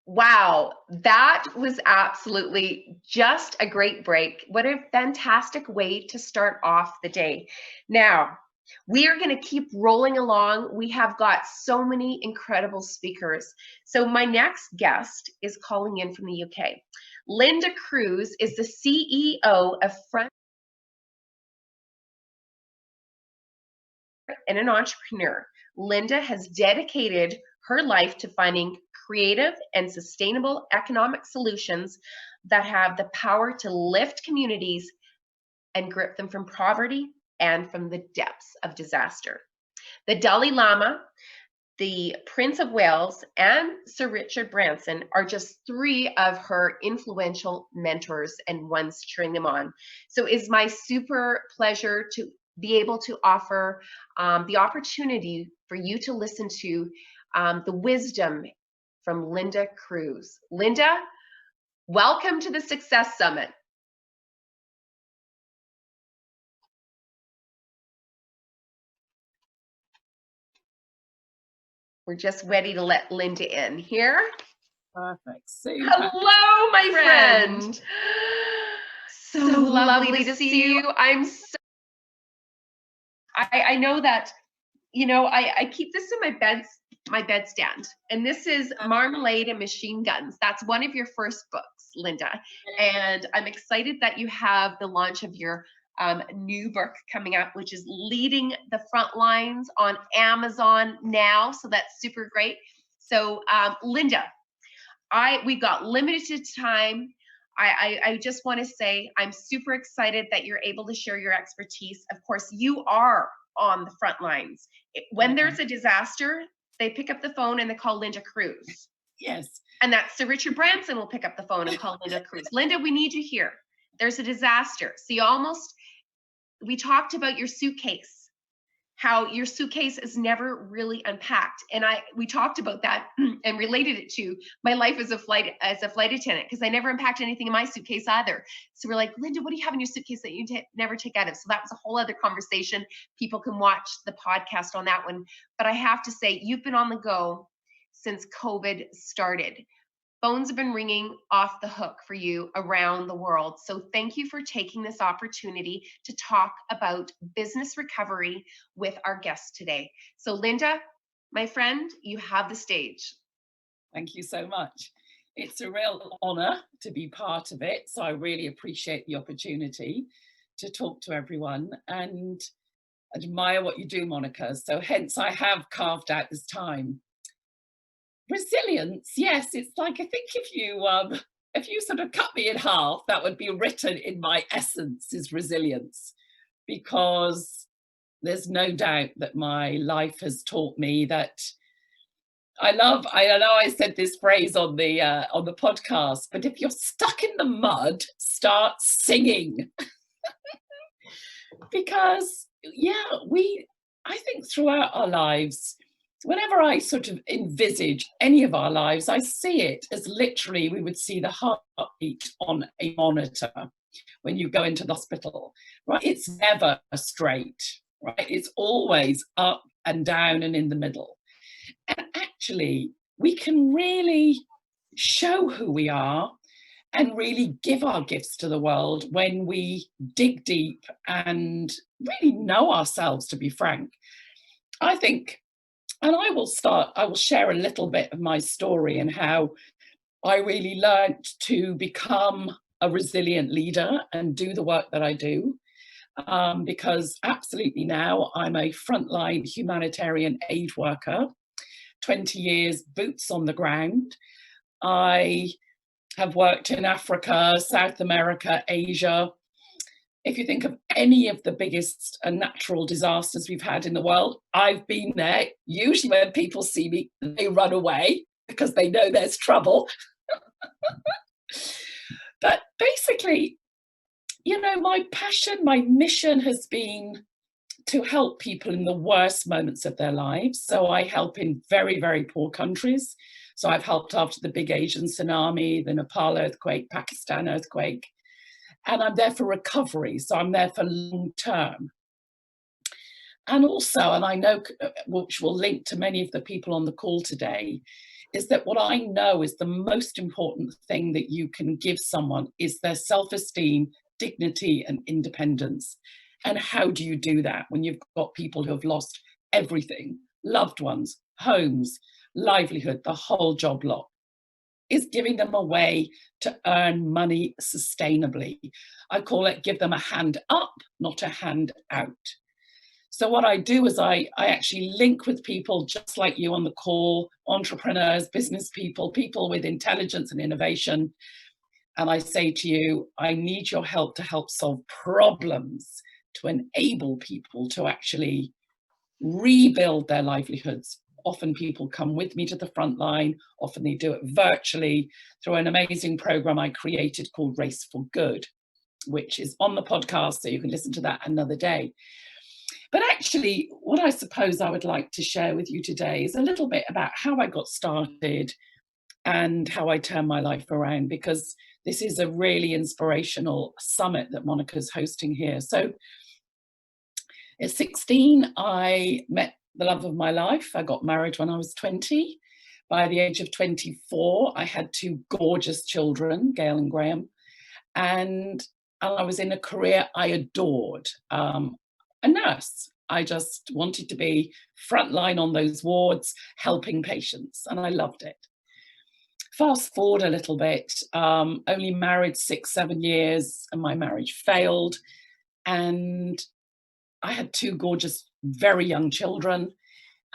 Wow, that was absolutely just a great break. What a fantastic way to start off the day. Now, we are going to keep rolling along. We have got so many incredible speakers. So my next guest is calling in from the UK. Linda Cruse is the CEO of Frontline and an entrepreneur. Linda has dedicated her life to finding creative and sustainable economic solutions that have the power to lift communities and grip them from poverty and from the depths of disaster. The Dalai Lama, the Prince of Wales, and Sir Richard Branson are just three of her influential mentors and ones cheering them on. So it's my super pleasure to be able to offer the opportunity for you to listen to the wisdom from Linda Cruse. Linda, welcome to the Success Summit. We're just ready to let Linda in here. Perfect. Super. Hello, my friend. So lovely to see you. I know that, you know, I keep this in my bedstand, and this is Marmalade and Machine Guns. That's one of your first books, Linda. And I'm excited that you have the launch of your new book coming up, which is Leading the Frontlines on Amazon now. So that's super great. So Linda, we've got limited time. I just want to say I'm super excited that you're able to share your expertise. Of course, you are on the front lines. When there's a disaster, they pick up the phone and they call Linda Cruse. Yes. And that's Sir Richard Branson will pick up the phone and call Linda Cruse. Linda, we need you here. There's a disaster. So we talked about your suitcase, how your suitcase is never really unpacked. And we talked about that and related it to my life as a flight attendant, because I never unpacked anything in my suitcase either. So we're like, Linda, what do you have in your suitcase that you never take out of? So that was a whole other conversation. People can watch the podcast on that one. But I have to say, you've been on the go since COVID started. Phones have been ringing off the hook for you around the world. So thank you for taking this opportunity to talk about business recovery with our guest today. So Linda, my friend, you have the stage. Thank you so much. It's a real honor to be part of it. So I really appreciate the opportunity to talk to everyone and admire what you do, Monica. So hence I have carved out this time. Resilience, yes, it's like, I think if you sort of cut me in half, that would be written in my essence is resilience, because there's no doubt that my life has taught me that I know I said this phrase on the podcast, but if you're stuck in the mud, start singing. Because I think throughout our lives, whenever I sort of envisage any of our lives, I see it as literally we would see the heartbeat on a monitor when you go into the hospital, right? It's never straight, right? It's always up and down and in the middle. And actually, we can really show who we are and really give our gifts to the world when we dig deep and really know ourselves, to be frank. I think, and I will share a little bit of my story and how I really learned to become a resilient leader and do the work that I do. Because absolutely now I'm a frontline humanitarian aid worker, 20 years boots on the ground. I have worked in Africa, South America, Asia. If you think of any of the biggest natural disasters we've had in the world, I've been there. Usually when people see me, they run away because they know there's trouble. But basically, you know, my passion, my mission has been to help people in the worst moments of their lives. So I help in very, very poor countries. So I've helped after the big Asian tsunami, the Nepal earthquake, Pakistan earthquake, and I'm there for recovery. So I'm there for long term. And also, and I know, which will link to many of the people on the call today, is that what I know is the most important thing that you can give someone is their self-esteem, dignity, and independence. And how do you do that when you've got people who have lost everything, loved ones, homes, livelihood, the whole job lot? Is giving them a way to earn money sustainably. I call it give them a hand up, not a hand out. So what I do is I actually link with people just like you on the call, entrepreneurs, business people, people with intelligence and innovation. And I say to you, I need your help to help solve problems, to enable people to actually rebuild their livelihoods. Often people come with me to the front line, often they do it virtually through an amazing program I created called Race for Good, which is on the podcast, so you can listen to that another day. But actually, what I suppose I would like to share with you today is a little bit about how I got started and how I turned my life around, because this is a really inspirational summit that Monica's hosting here. So at 16, I met the love of my life. I got married when I was 20. By the age of 24, I had two gorgeous children, Gail and Graham, and I was in a career I adored, a nurse. I just wanted to be frontline on those wards, helping patients, and I loved it. Fast forward a little bit, only married 6-7 years, and my marriage failed, and I had two gorgeous, very young children.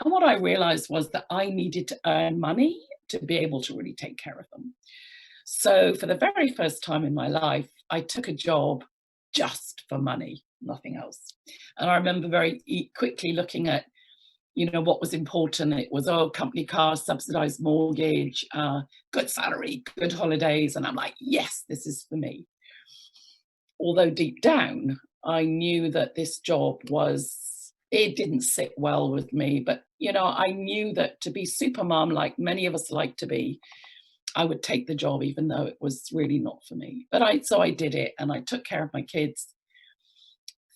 And what I realized was that I needed to earn money to be able to really take care of them. So for the very first time in my life, I took a job just for money, nothing else. And I remember very quickly looking at, you know, what was important. It was, company car, subsidized mortgage, good salary, good holidays. And I'm like, yes, this is for me. Although deep down, I knew that this job it didn't sit well with me, but you know, I knew that to be super mom, like many of us like to be, I would take the job even though it was really not for me. So I did it, and I took care of my kids.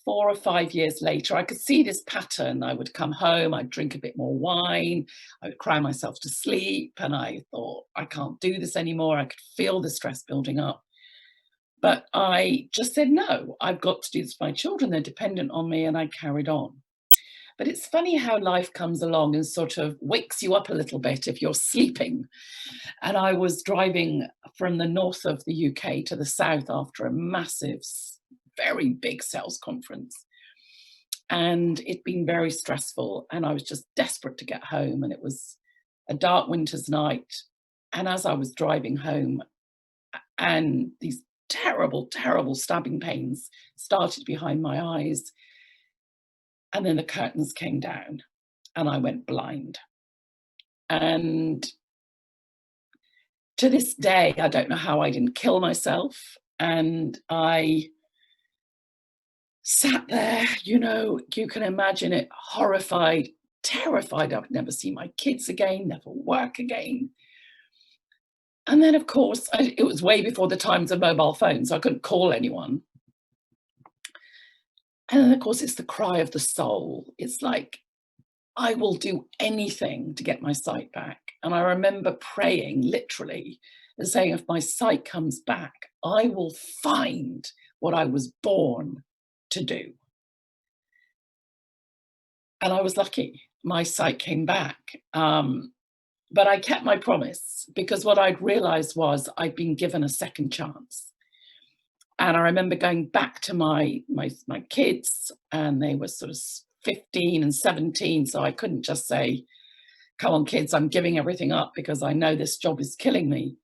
4 or 5 years later, I could see this pattern. I would come home, I'd drink a bit more wine, I would cry myself to sleep, and I thought, I can't do this anymore. I could feel the stress building up. But I just said, no, I've got to do this for my children. They're dependent on me, and I carried on. But it's funny how life comes along and sort of wakes you up a little bit if you're sleeping. And I was driving from the north of the UK to the south after a massive, very big sales conference. And it'd been very stressful, and I was just desperate to get home. And it was a dark winter's night. And as I was driving home, and these terrible, terrible stabbing pains started behind my eyes. And then the curtains came down and I went blind. And to this day, I don't know how I didn't kill myself. And I sat there, you know, you can imagine it, horrified, terrified I would never see my kids again, never work again. And then, of course, it was way before the times of mobile phones, so I couldn't call anyone. And then, of course, it's the cry of the soul. It's like, I will do anything to get my sight back. And I remember praying, literally, and saying, if my sight comes back, I will find what I was born to do. And I was lucky. My sight came back. But I kept my promise, because what I'd realized was I'd been given a second chance. And I remember going back to my kids, and they were sort of 15 and 17. So I couldn't just say, come on, kids, I'm giving everything up because I know this job is killing me.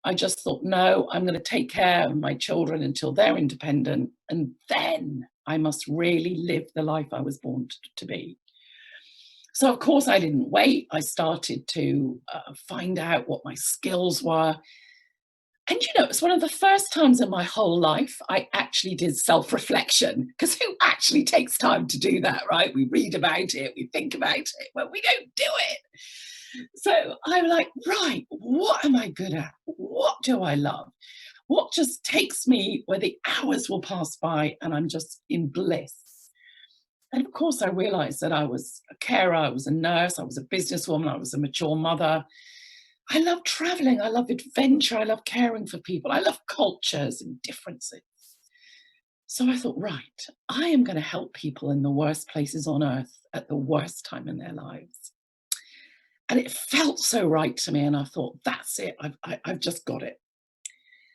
I just thought, no, I'm going to take care of my children until they're independent. And then I must really live the life I was born to be. So, of course, I didn't wait. I started to find out what my skills were. And, you know, it's one of the first times in my whole life I actually did self-reflection, because who actually takes time to do that, right? We read about it, we think about it, but we don't do it. So I'm like, right, what am I good at? What do I love? What just takes me where the hours will pass by and I'm just in bliss? And of course, I realized that I was a carer, I was a nurse, I was a businesswoman, I was a mature mother. I love traveling, I love adventure, I love caring for people, I love cultures and differences. So I thought, right, I am going to help people in the worst places on earth at the worst time in their lives. And it felt so right to me. And I thought, that's it, I've just got it.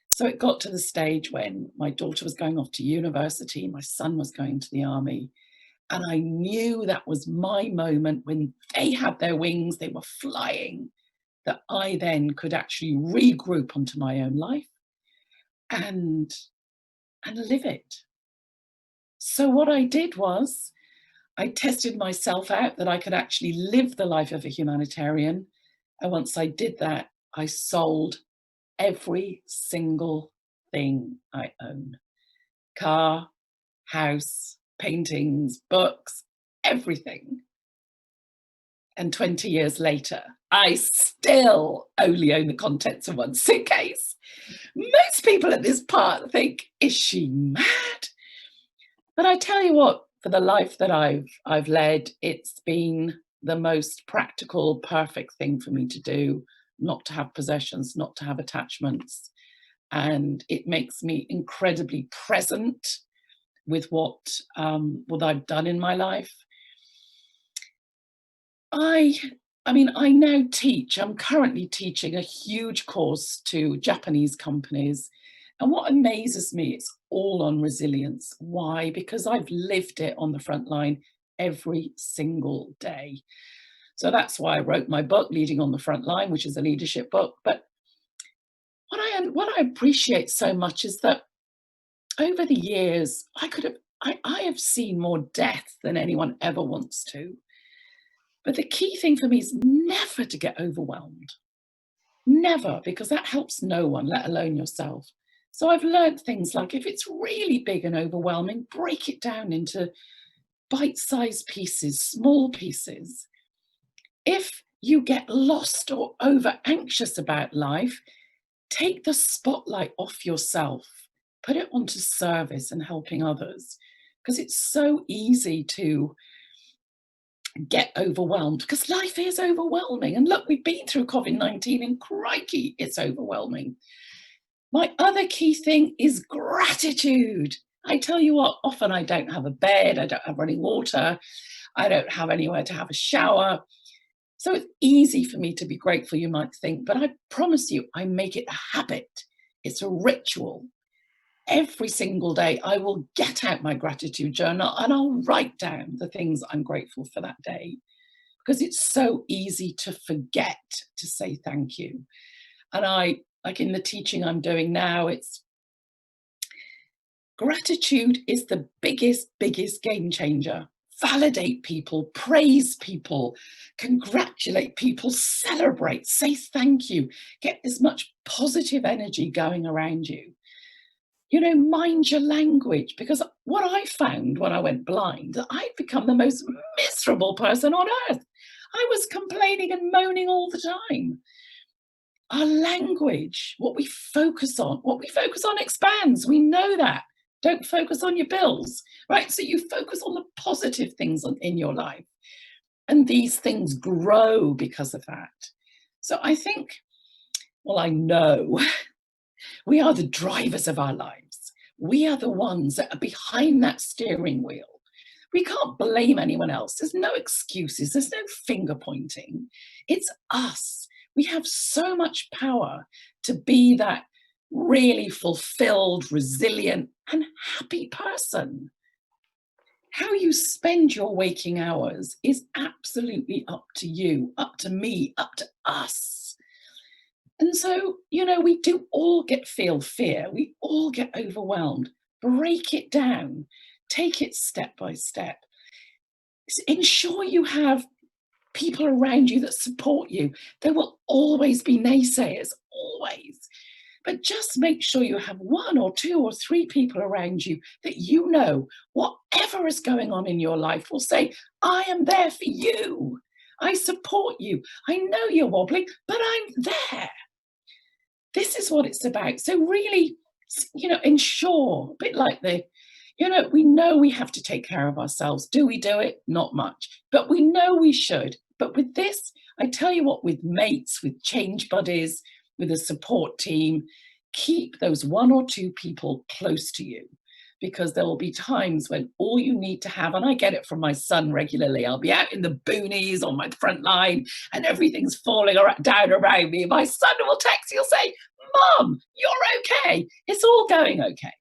So it got to the stage when my daughter was going off to university, my son was going to the army. And I knew that was my moment when they had their wings, they were flying, that I then could actually regroup onto my own life and live it. So what I did was I tested myself out that I could actually live the life of a humanitarian. And once I did that, I sold every single thing I own. Car, house, paintings, books, everything. And 20 years later, I still only own the contents of one suitcase. Most people at this part think, is she mad? But I tell you what, for the life that I've led, it's been the most practical, perfect thing for me to do, not to have possessions, not to have attachments. And it makes me incredibly present with what I've done in my life. I now teach, I'm currently teaching a huge course to Japanese companies. And what amazes me, it's all on resilience. Why? Because I've lived it on the front line every single day. So that's why I wrote my book, Leading on the Front Line, which is a leadership book. But what I appreciate so much is that over the years, I have seen more death than anyone ever wants to. But the key thing for me is never to get overwhelmed. Never, because that helps no one, let alone yourself. So I've learned things like if it's really big and overwhelming, break it down into bite-sized pieces, small pieces. If you get lost or over anxious about life, take the spotlight off yourself, put it onto service and helping others, because it's so easy to get overwhelmed because life is overwhelming. And look, we've been through COVID-19 and crikey, it's overwhelming. My other key thing is gratitude. I tell you what, often I don't have a bed, I don't have running water, I don't have anywhere to have a shower. So it's easy for me to be grateful, you might think, but I promise you, I make it a habit. It's a ritual. Every single day, I will get out my gratitude journal and I'll write down the things I'm grateful for that day, because it's so easy to forget to say thank you. And like in the teaching I'm doing now, it's gratitude is the biggest game changer. Validate people, praise people, congratulate people, celebrate, say thank you, get as much positive energy going around you. You know, mind your language, because what I found when I went blind, I'd become the most miserable person on earth. I was complaining and moaning all the time. Our language, what we focus on expands. We know that. Don't focus on your bills, right? So you focus on the positive things in your life. And these things grow because of that. So I think, well, I know we are the drivers of our lives. We are the ones that are behind that steering wheel. We can't blame anyone else. There's no excuses. There's no finger pointing. It's us. We have so much power to be that really fulfilled, resilient, and happy person. How you spend your waking hours is absolutely up to you, up to me, up to us. And so, you know, we do all feel fear. We all get overwhelmed. Break it down. Take it step by step. Ensure you have people around you that support you. There will always be naysayers, always. But just make sure you have 1 or 2 or 3 people around you that you know, whatever is going on in your life, will say, I am there for you. I support you. I know you're wobbling, but I'm there. This is what it's about. So really, you know, ensure, a bit like we know we have to take care of ourselves. Do we do it? Not much. But we know we should. But with this, I tell you what, with mates, with change buddies, with a support team, keep those 1 or 2 people close to you, because there will be times when all you need to have, and I get it from my son regularly, I'll be out in the boonies on my Frontline and everything's falling down around me. My son will text, he'll say, Mum, you're okay. It's all going okay.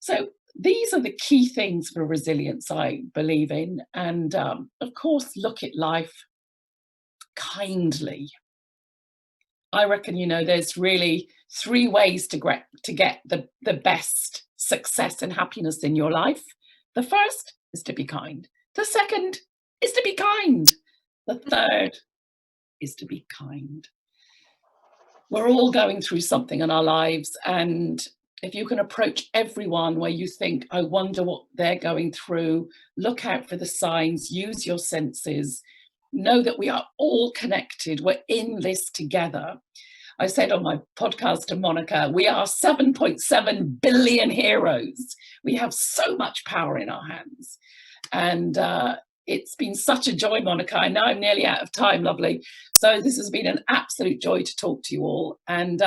So these are the key things for resilience I believe in. And of course, look at life kindly. I reckon, you know, there's really 3 ways to get the best success and happiness in your life. The first is to be kind. The second is to be kind. The third is to be kind. We're all going through something in our lives, and if you can approach everyone where you think, I wonder what they're going through, look out for the signs, use your senses, know that we are all connected, we're in this together. I said on my podcast to Monica, we are 7.7 billion heroes. We have so much power in our hands. And it's been such a joy, Monica. I know I'm nearly out of time, lovely. So this has been an absolute joy to talk to you all. And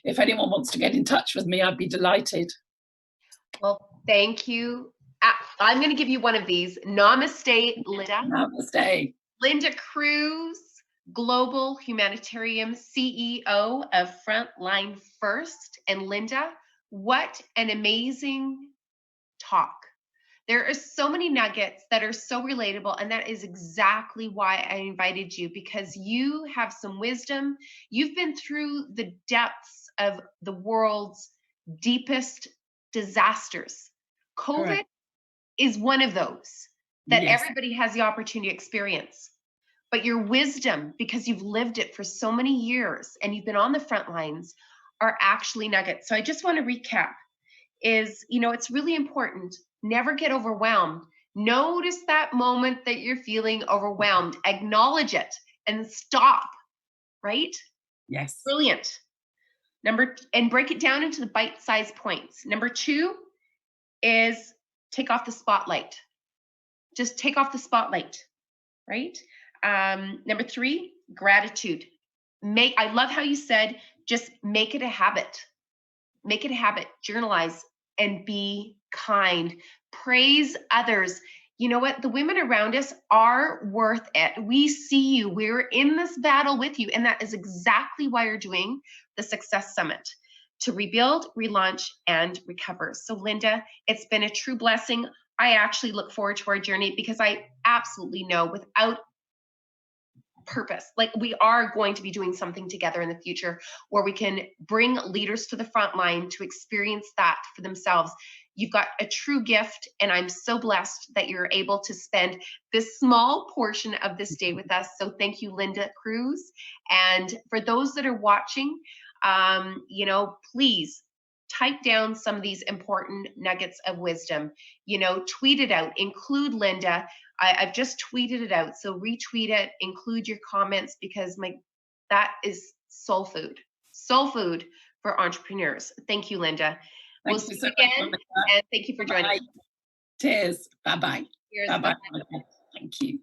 if anyone wants to get in touch with me, I'd be delighted. Well, thank you. I'm going to give you one of these. Namaste, Linda. Namaste. Linda Cruse, Global Humanitarian CEO of Frontline First. And Linda, what an amazing talk. There are so many nuggets that are so relatable, and that is exactly why I invited you, because you have some wisdom. You've been through the depths of the world's deepest disasters. COVID Correct. is one of those that Yes. everybody has the opportunity to experience. But your wisdom, because you've lived it for so many years and you've been on the front lines, are actually nuggets. So I just want to recap is, you know, it's really important. Never get overwhelmed. Notice that moment that you're feeling overwhelmed. Acknowledge it and stop, right? Yes. Brilliant. And break it down into the bite-sized points. Number 2 is take off the spotlight. Just take off the spotlight, right? Number 3, gratitude. I love how you said, just make it a habit. Make it a habit. Journalize and be kind. Praise others. You know what? The women around us are worth it. We see you. We're in this battle with you. And that is exactly why you're doing the Success Summit, to rebuild, relaunch, and recover. So Linda, it's been a true blessing. I actually look forward to our journey, because I absolutely know without purpose, like, we are going to be doing something together in the future where we can bring leaders to the front line to experience that for themselves. You've got a true gift, and I'm so blessed that you're able to spend this small portion of this day with us. So thank you, Linda Cruse. And for those that are watching, you know, please type down some of these important nuggets of wisdom. You know, tweet it out, include Linda. I've just tweeted it out, so retweet it, include your comments, because that is soul food for entrepreneurs. Thank you, Linda. We'll see you again, and thank you for joining us. Cheers. Bye-bye. Cheers. Bye-bye. Bye-bye. Thank you.